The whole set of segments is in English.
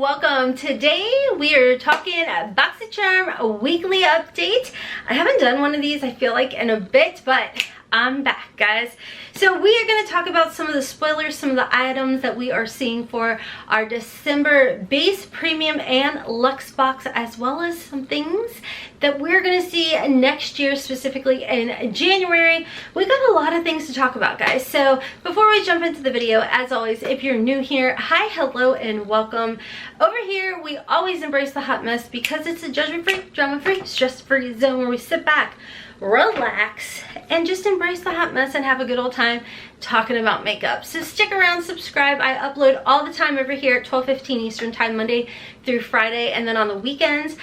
welcome. Today we are talking Boxycharm weekly update. I haven't done one of these, I feel like, in a bit, but I'm back, guys. So we are going to talk about some of the spoilers, some of the items that we are seeing for our December base, premium, and luxe box, as well as some things that we're going to see next year, specifically in January. We got a lot of things to talk about, guys. So before we jump into the video, as always, if you're new here, hi, hello, and welcome. Over here, we always embrace the hot mess because it's a judgment-free, drama-free, stress-free zone where we sit back, relax, and just embrace the hot mess and have a good old time talking about makeup. So stick around, subscribe. I upload all the time over here at 12:15 Eastern Time, Monday through Friday, and then on the weekends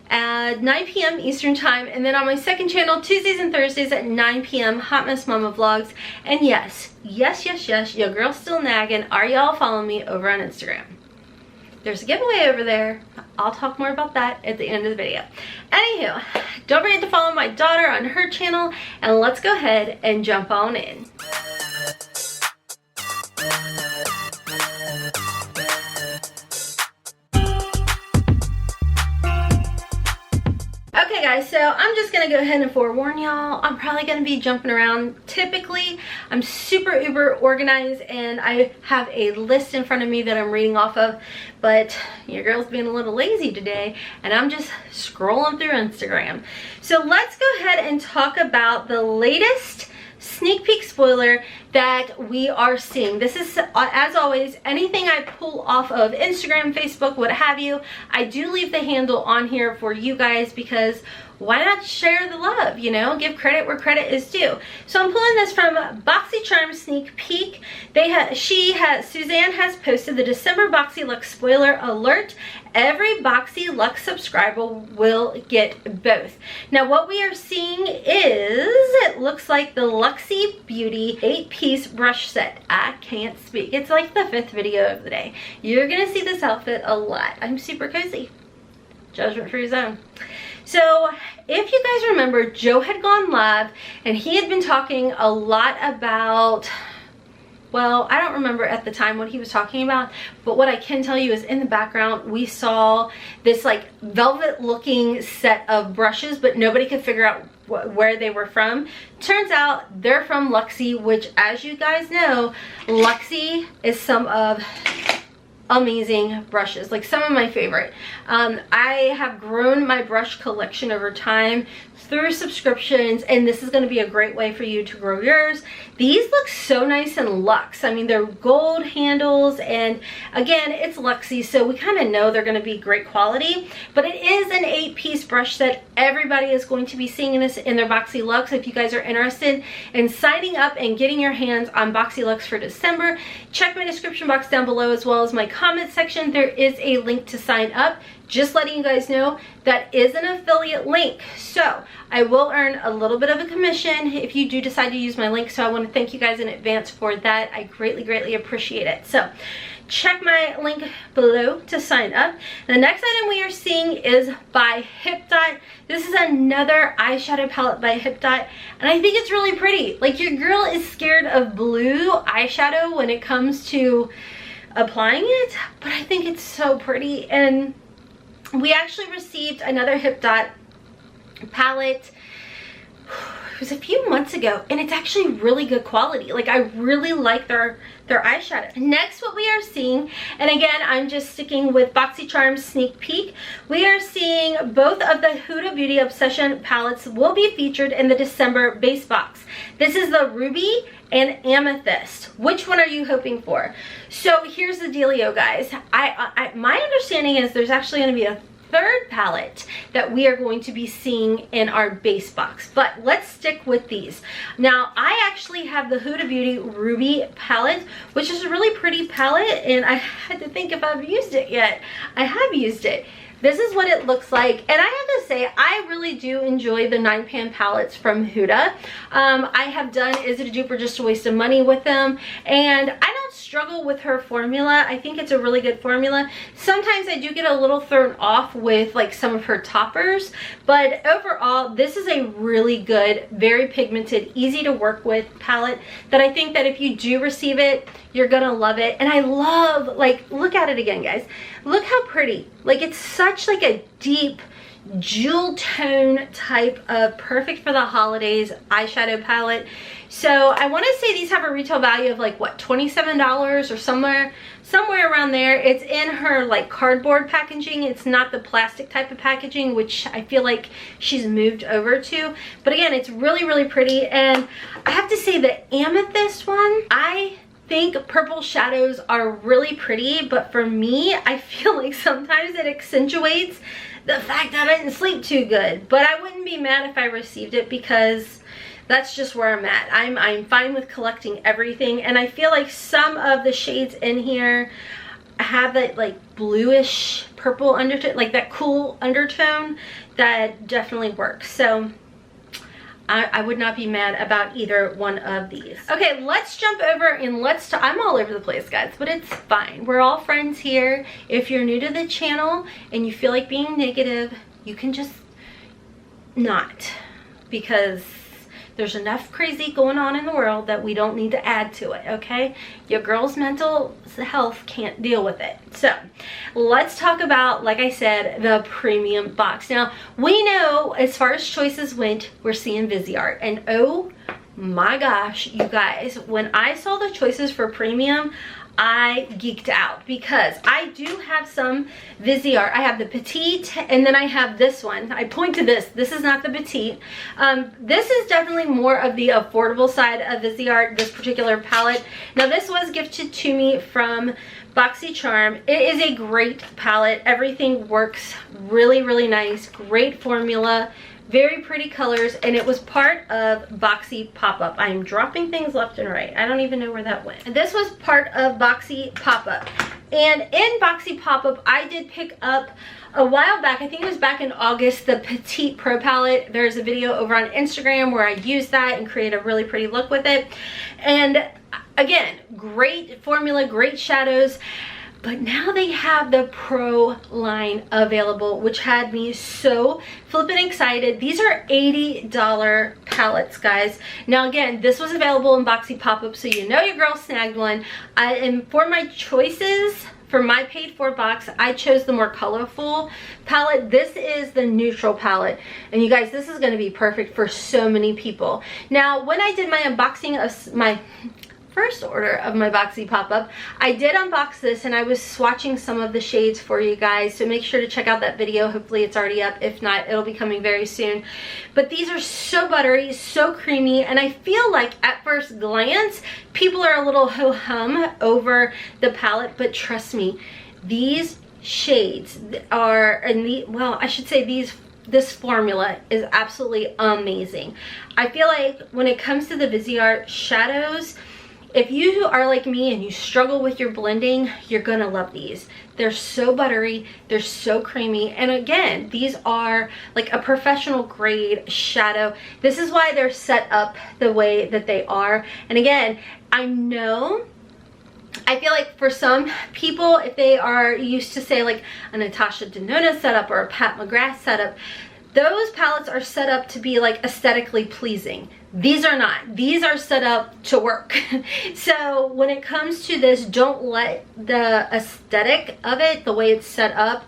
at 9 p.m. Eastern Time, and then on my second channel, Tuesdays and Thursdays at 9 p.m, Hotmess Momma Vlogs. And yes, your girl's still nagging. Are y'all following me over on Instagram? There's a giveaway over there. I'll talk more about that at the end of the video. Anywho, don't forget to follow my daughter on her channel, and let's go ahead and jump on in. Okay guys, so I'm just gonna go ahead and forewarn y'all, I'm probably gonna be jumping around. Typically, I'm super uber organized and I have a list in front of me that I'm reading off of, but your girl's being a little lazy today and I'm just scrolling through Instagram. So let's go ahead and talk about the latest sneak peek spoiler that we are seeing. This is, as always, anything I pull off of Instagram, Facebook, what have you. I do leave the handle on here for you guys because why not share the love, you know? Give credit where credit is due. So I'm pulling this from Boxycharm Sneak Peek. Suzanne has posted the December BoxyLuxe spoiler alert. Every BoxyLuxe subscriber will get both. Now what we are seeing is, it looks like the Luxe Beauty 8-piece brush set. I can't speak. It's like the 5th video of the day. You're gonna see this outfit a lot. I'm super cozy. Judgment-free zone. So if you guys remember, Joe had gone live and he had been talking a lot about, well, I don't remember at the time what he was talking about, but what I can tell you is in the background we saw this like velvet looking set of brushes, but nobody could figure out where they were from. Turns out they're from Luxe, which, as you guys know, Luxe is some of amazing brushes, like some of my favorite. I have grown my brush collection over time through subscriptions, and this is going to be a great way for you to grow yours. These look so nice and luxe. I mean, they're gold handles, and again, it's Luxe, so we kind of know they're going to be great quality, but it is an 8-piece brush set. Everybody is going to be seeing this in their BoxyLuxe. If you guys are interested in signing up and getting your hands on BoxyLuxe for December, check my description box down below, as well as my comment section. There is a link to sign up. Just letting you guys know, that is an affiliate link, so I will earn a little bit of a commission if you do decide to use my link. So I want to thank you guys in advance for that. I greatly appreciate it. So check my link below to sign up. The next item we are seeing is by HipDot. This is another eyeshadow palette by HipDot, and I think it's really pretty. Like, your girl is scared of blue eyeshadow when it comes to applying it, but I think it's so pretty. And we actually received another HipDot palette, it was a few months ago, and it's actually really good quality. Like, I really like their eyeshadow. Next, what we are seeing, and again, I'm just sticking with Boxycharm Sneak Peek, we are seeing both of the Huda Beauty Obsession palettes will be featured in the December base box. This is the Ruby and Amethyst. Which one are you hoping for? So here's the dealio, guys. My understanding is there's actually going to be a third palette that we are going to be seeing in our base box, but let's stick with these. Now, I actually have the Huda Beauty Ruby palette, which is a really pretty palette, and I had to think if I've used it yet. I have used it. This is what it looks like, and I have to say, I really do enjoy the 9-pan palettes from Huda. I have done Is It a Dupe or Just a Waste of Money with them, and I don't don't struggle with her formula. I think it's a really good formula. Sometimes I do get a little thrown off with like some of her toppers, but overall this is a really good, very pigmented, easy to work with palette that I think that if you do receive it, you're gonna love it. And I love, like, look at it again, guys. Look how pretty. Like, it's such like a deep jewel tone type of perfect for the holidays eyeshadow palette. So I want to say these have a retail value of like, what, $27 or somewhere around there. It's in her like cardboard packaging. It's not the plastic type of packaging, which I feel like she's moved over to. But again, it's really, really pretty. And I have to say the amethyst one, I think purple shadows are really pretty, but for me, I feel like sometimes it accentuates the fact that I didn't sleep too good. But I wouldn't be mad if I received it, because that's just where I'm at. I'm fine with collecting everything, and I feel like some of the shades in here have that like bluish purple undertone, like that cool undertone that definitely works. So I would not be mad about either one of these. Okay, let's jump over and I'm all over the place, guys, but it's fine. We're all friends here. If you're new to the channel and you feel like being negative, you can just not, because there's enough crazy going on in the world that we don't need to add to it, okay? Your girl's mental health can't deal with it. So let's talk about, like I said, the premium box. Now, we know as far as choices went, we're seeing Viseart. And oh my gosh, you guys, when I saw the choices for premium, I geeked out, because I do have some Viseart. I have the Petite, and then I have this one. I point to this. This is not the Petite. This is definitely more of the affordable side of Viseart, this particular palette. Now, this was gifted to me from Boxycharm. It is a great palette. Everything works really, really nice. Great formula. Very pretty colors, and it was part of Boxy Popup. I'm dropping things left and right. I don't even know where that went. And this was part of Boxy Popup. And in Boxy Popup, I did pick up a while back, I think it was back in August, the Petite Pro Palette. There's a video over on Instagram where I used that and create a really pretty look with it. And again, great formula, great shadows. But now they have the Pro line available, which had me so flippin' excited. These are $80 palettes, guys. Now again, this was available in Boxy Popup, so you know your girl snagged one. And for my choices, for my paid for box, I chose the more colorful palette. This is the neutral palette. And you guys, this is gonna be perfect for so many people. Now, when I did my unboxing of my first order of my Boxy Popup, I did unbox this, and I was swatching some of the shades for you guys, so make sure to check out that video. Hopefully it's already up. If not, it'll be coming very soon. But these are so buttery, so creamy, and I feel like at first glance people are a little ho-hum over the palette, but trust me, these shades are, and well, I should say this formula is absolutely amazing. I feel like when it comes to the Viseart shadows, if you are like me and you struggle with your blending, you're gonna love these. They're so buttery, they're so creamy, and again, these are like a professional grade shadow. This is why they're set up the way that they are. And again, I feel like for some people, if they are used to, say, like a Natasha Denona setup or a Pat McGrath setup, those palettes are set up to be like aesthetically pleasing. These are not. These are set up to work. So when it comes to this, don't let the aesthetic of it, the way it's set up,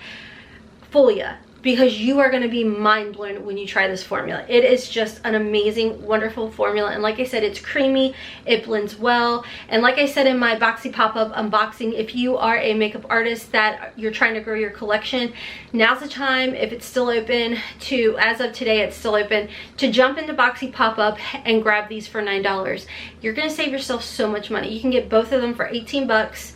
fool you, because you are going to be mind blown when you try this formula. It is just an amazing, wonderful formula. And like I said, it's creamy, it blends well. And like I said in my Boxy Pop-Up unboxing, if you are a makeup artist that you're trying to grow your collection, now's the time, if it's still open, to, as of today, it's still open, to jump into Boxy Pop-Up and grab these for $9. You're going to save yourself so much money. You can get both of them for 18 bucks.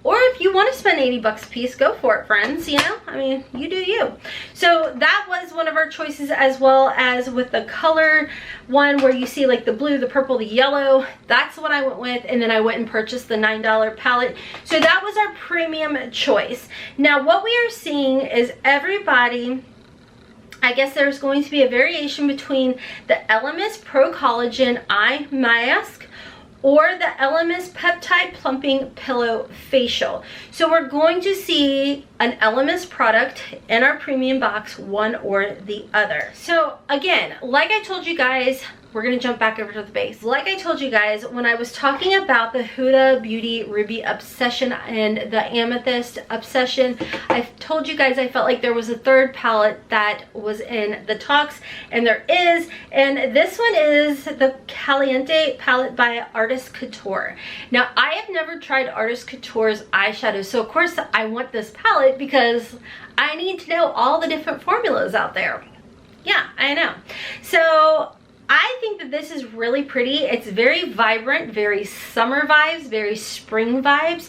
Or if you want to spend 80 bucks a piece, go for it, friends, you know? I mean, you do you. So that was one of our choices, as well as with the color one where you see like the blue, the purple, the yellow. That's what I went with, and then I went and purchased the $9 palette. So that was our premium choice. Now what we are seeing is everybody, I guess there's going to be a variation between the Elemis Pro Collagen Eye Mask or the LMS Peptide Plumping Pillow Facial. So we're going to see an LMS product in our premium box, one or the other. So again, like I told you guys, we're gonna jump back over to the base. Like I told you guys, when I was talking about the Huda Beauty Ruby Obsession and the Amethyst Obsession, I told you guys I felt like there was a third palette that was in the talks, and there is, and this one is the Caliente palette by Artist Couture. Now, I have never tried Artist Couture's eyeshadows, so of course I want this palette because I need to know all the different formulas out there. Yeah, I know. So I think that this is really pretty. It's very vibrant, very summer vibes, very spring vibes.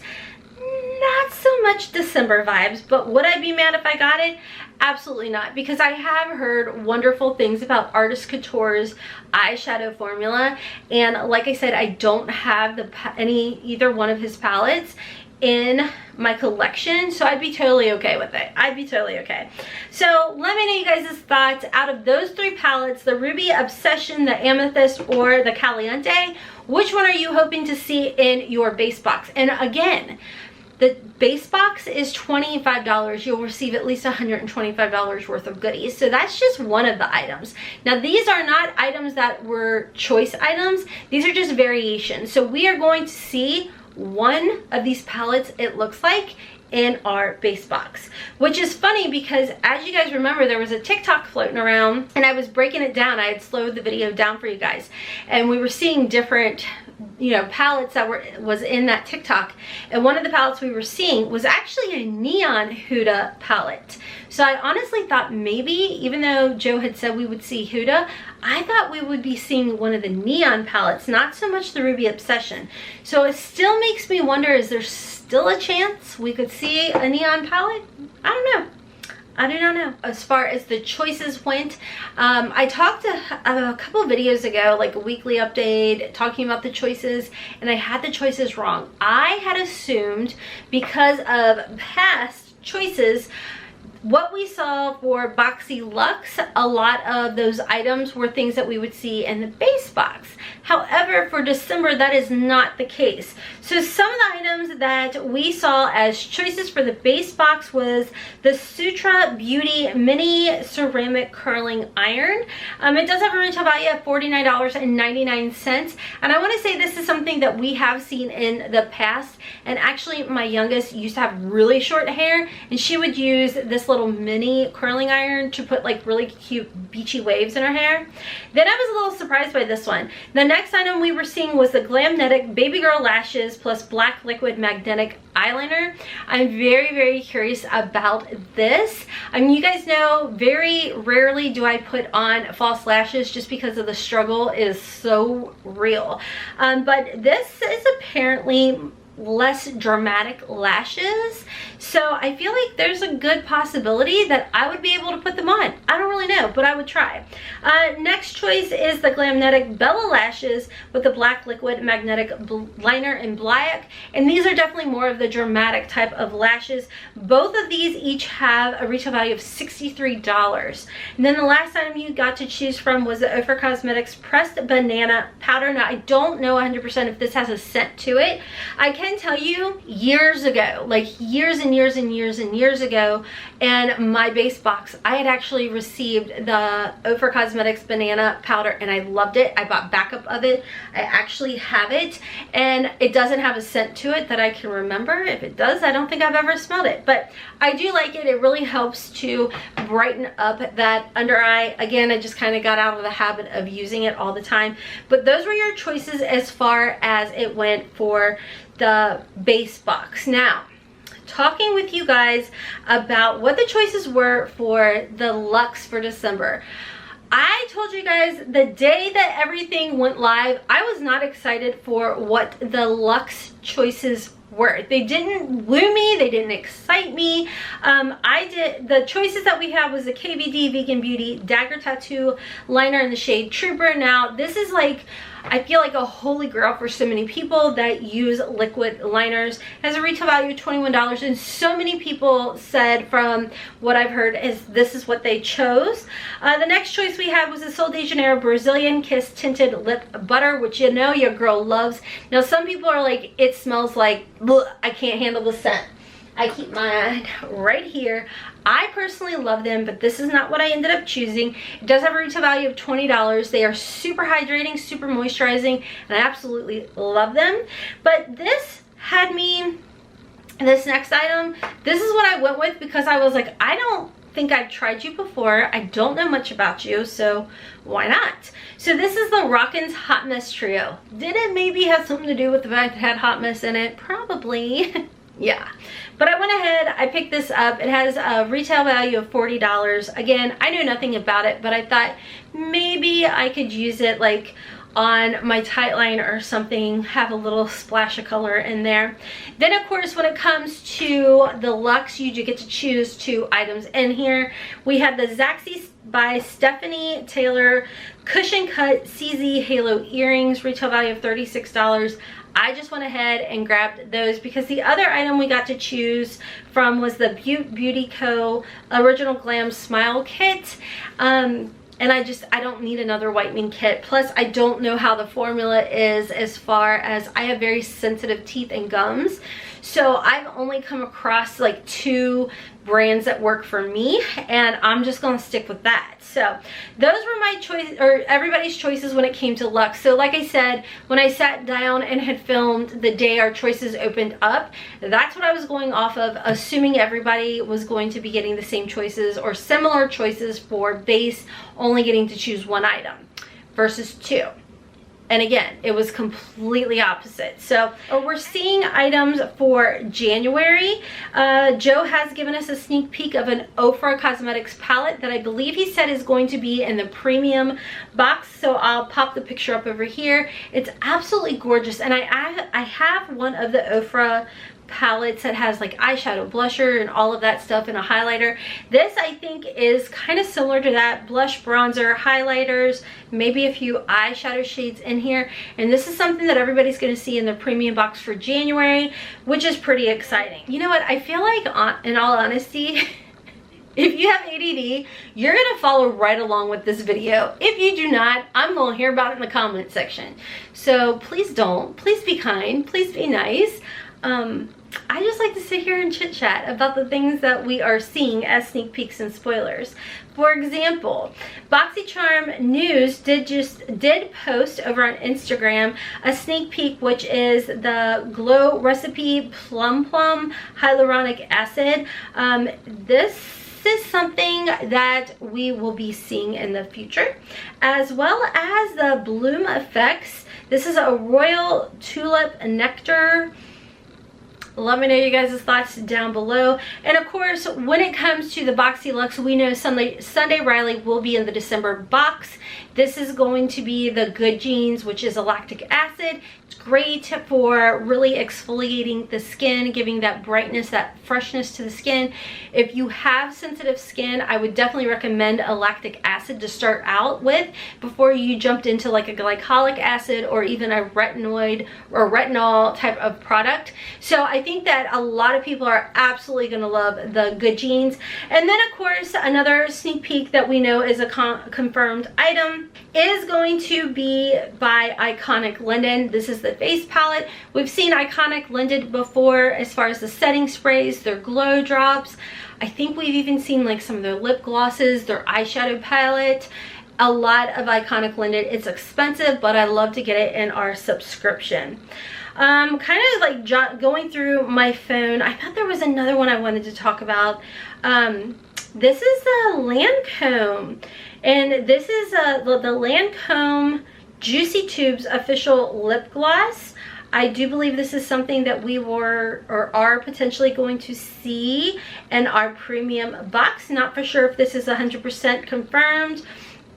Not so much December vibes, but would I be mad if I got it? Absolutely not, because I have heard wonderful things about Artist Couture's eyeshadow formula, and like I said, I don't have either one of his palettes in my collection, so I'd be totally okay with it. I'd be totally okay. So let me know you guys' thoughts. Out of those three palettes, the Ruby Obsession, the Amethyst, or the Caliente, which one are you hoping to see in your base box? And again, the base box is $25. You'll receive at least $125 worth of goodies. So that's just one of the items. Now, these are not items that were choice items. These are just variations. So we are going to see one of these palettes, it looks like, in our base box, which is funny because, as you guys remember, there was a TikTok floating around and I was breaking it down. I had slowed the video down for you guys, and we were seeing different, you know, palettes that was in that TikTok, and one of the palettes we were seeing was actually a neon Huda palette. So I honestly thought maybe, even though Joe had said we would see Huda, I thought we would be seeing one of the neon palettes, not so much the Ruby Obsession. So it still makes me wonder, is there still a chance we could see a neon palette? I don't know. I do not know. As far as the choices went, I talked a couple videos ago, like a weekly update, talking about the choices, and I had the choices wrong. I had assumed, because of past choices, what we saw for BoxyLuxe, a lot of those items were things that we would see in the base box. However, for December, that is not the case. So some of the items that we saw as choices for the base box was the Sutra Beauty Mini Ceramic Curling Iron. It does have a retail value of $49.99. And I want to say this is something that we have seen in the past. And actually, my youngest used to have really short hair, and she would use this little mini curling iron to put like really cute beachy waves in her hair. Then I was a little surprised by this one. The next item we were seeing was the Glamnetic Baby Girl Lashes plus Black Liquid Magnetic Eyeliner. I'm very, very curious about this. I mean, you guys know, very rarely do I put on false lashes just because of the struggle is so real. But this is apparently less dramatic lashes, so I feel like there's a good possibility that I would be able to put them on. I don't really know, but I would try. Next choice is the Glamnetic Bella Lashes with the Black Liquid Magnetic Liner in Black, and these are definitely more of the dramatic type of lashes. Both of these each have a retail value of $63. And then the last item you got to choose from was the Ofra Cosmetics Pressed Banana Powder. Now, I don't know 100% if this has a scent to it. I can tell you, years ago, like years and years and years and years ago, and my base box, I had actually received the Ofra Cosmetics Banana Powder, and I loved it. I bought backup of it. I actually have it, and it doesn't have a scent to it that I can remember. If it does, I don't think I've ever smelled it, but I do like it. It really helps to brighten up that under eye. Again, I just kind of got out of the habit of using it all the time, but those were your choices as far as it went for the base box. Now, talking with you guys about what the choices were for the Luxe for December. I told you guys the day that everything went live, I was not excited for what the Luxe choices were. They didn't woo me, they didn't excite me. The choices that we have was the KVD Vegan Beauty Dagger Tattoo Liner in the shade Trooper. Now, this is like, I feel like a holy grail for so many people that use liquid liners. It has a retail value of $21, and so many people said, from what I've heard, is this is what they chose. The next choice we had was the Sol de Janeiro Brazilian Kiss Tinted Lip Butter, which you know your girl loves. Now some people are like, it smells like, I can't handle the scent. I keep mine right here. I personally love them, but this is not what I ended up choosing. It does have a retail value of $20. They are super hydrating, super moisturizing, and I absolutely love them. But this had me, this next item, this is what I went with because I was like, I don't think I've tried you before. I don't know much about you, so why not? So this is the Rockin's Hotmess Trio. Did it maybe have something to do with the fact it had Hotmess in it? Probably. Yeah, but I went ahead, I picked this up. It has a retail value of $40. Again, I knew nothing about it, but I thought maybe I could use it like on my tight line or something, have a little splash of color in there. Then of course, when it comes to the Luxe, you do get to choose 2 items in here. We have the Zaxi by Stephanie Taylor Cushion Cut CZ Halo earrings, retail value of $36. I just went ahead and grabbed those because the other item we got to choose from was the Beauty Co. Original Glam Smile Kit. And I don't need another whitening kit. Plus, I don't know how the formula is as far as I have very sensitive teeth and gums. So I've only come across like 2 brands that work for me, and I'm just gonna stick with that. So those were my choice, or everybody's choices when it came to Luxe. So like I said, when I sat down and had filmed the day our choices opened up, that's what I was going off of, assuming everybody was going to be getting the same choices or similar choices for base, only getting to choose 1 item versus 2. And again, it was completely opposite. So we're seeing items for January. Joe has given us a sneak peek of an Ofra Cosmetics palette that I believe he said is going to be in the premium box. So I'll pop the picture up over here. It's absolutely gorgeous. And I have one of the Ofra palettes that has like eyeshadow, blusher, and all of that stuff, and a highlighter. This I think is kind of similar to that. Blush, bronzer, highlighters, maybe a few eyeshadow shades in here. And this is something that everybody's going to see in the premium box for January, which is pretty exciting. You know what? I feel like, in all honesty, if you have ADD, you're going to follow right along with this video. If you do not, I'm going to hear about it in the comment section. So please don't. Please be kind. Please be nice. I just like to sit here and chit chat about the things that we are seeing as sneak peeks and spoilers. For example, Boxycharm News did post over on Instagram a sneak peek, which is the Glow Recipe Plum Hyaluronic Acid. This is something that we will be seeing in the future, as well as the Bloom Effects. This is a Royal Tulip Nectar. Let me know you guys' thoughts down below. And of course, when it comes to the BoxyLuxe, we know Sunday Riley will be in the December box. This is going to be the Good Genes, which is a lactic acid. It's great for really exfoliating the skin, giving that brightness, that freshness to the skin. If you have sensitive skin, I would definitely recommend a lactic acid to start out with before you jumped into like a glycolic acid or even a retinoid or retinol type of product. So I think that a lot of people are absolutely going to love the Good Genes. And then of course, another sneak peek that we know is a confirmed item is going to be by Iconic Linden. This is the face palette. We've seen Iconic Linden before as far as the setting sprays, their glow drops. I think we've even seen like some of their lip glosses, their eyeshadow palette. A lot of Iconic Linden. It's expensive, but I love to get it in our subscription. Kind of like going through my phone, I thought there was another one I wanted to talk about. This is the Lancome, and this is the Lancome Juicy Tubes official lip gloss. I do believe this is something that we were or are potentially going to see in our premium box. Not for sure if this is 100% confirmed,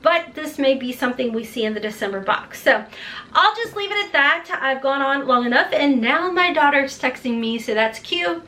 but this may be something we see in the December box. So I'll just leave it at that. I've gone on long enough, and now my daughter's texting me, so that's cute.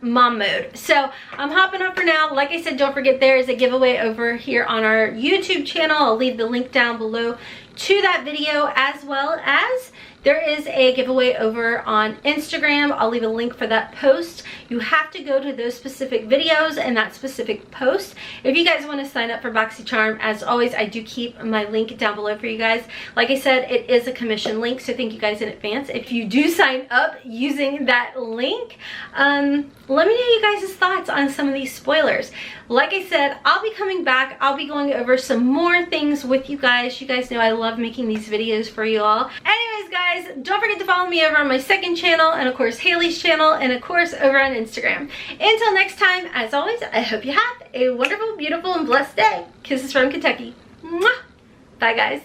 Mom mode. So I'm hopping up for now. Like I said, don't forget there is a giveaway over here on our YouTube channel. I'll leave the link down below to that video, as well as there is a giveaway over on Instagram. I'll leave a link for that post. You have to go to those specific videos and that specific post. If you guys want to sign up for Boxycharm, as always, I do keep my link down below for you guys. Like I said, it is a commission link, so thank you guys in advance if you do sign up using that link. Let me know you guys' thoughts on some of these spoilers. Like I said, I'll be coming back. I'll be going over some more things with you guys. You guys know I love making these videos for you all. Anyways, guys, don't forget to follow me over on my second channel, and of course Hailey's channel, and of course over on Instagram. Until next time, as always, I hope you have a wonderful, beautiful, and blessed day. Kisses from Kentucky. Mwah! Bye, guys.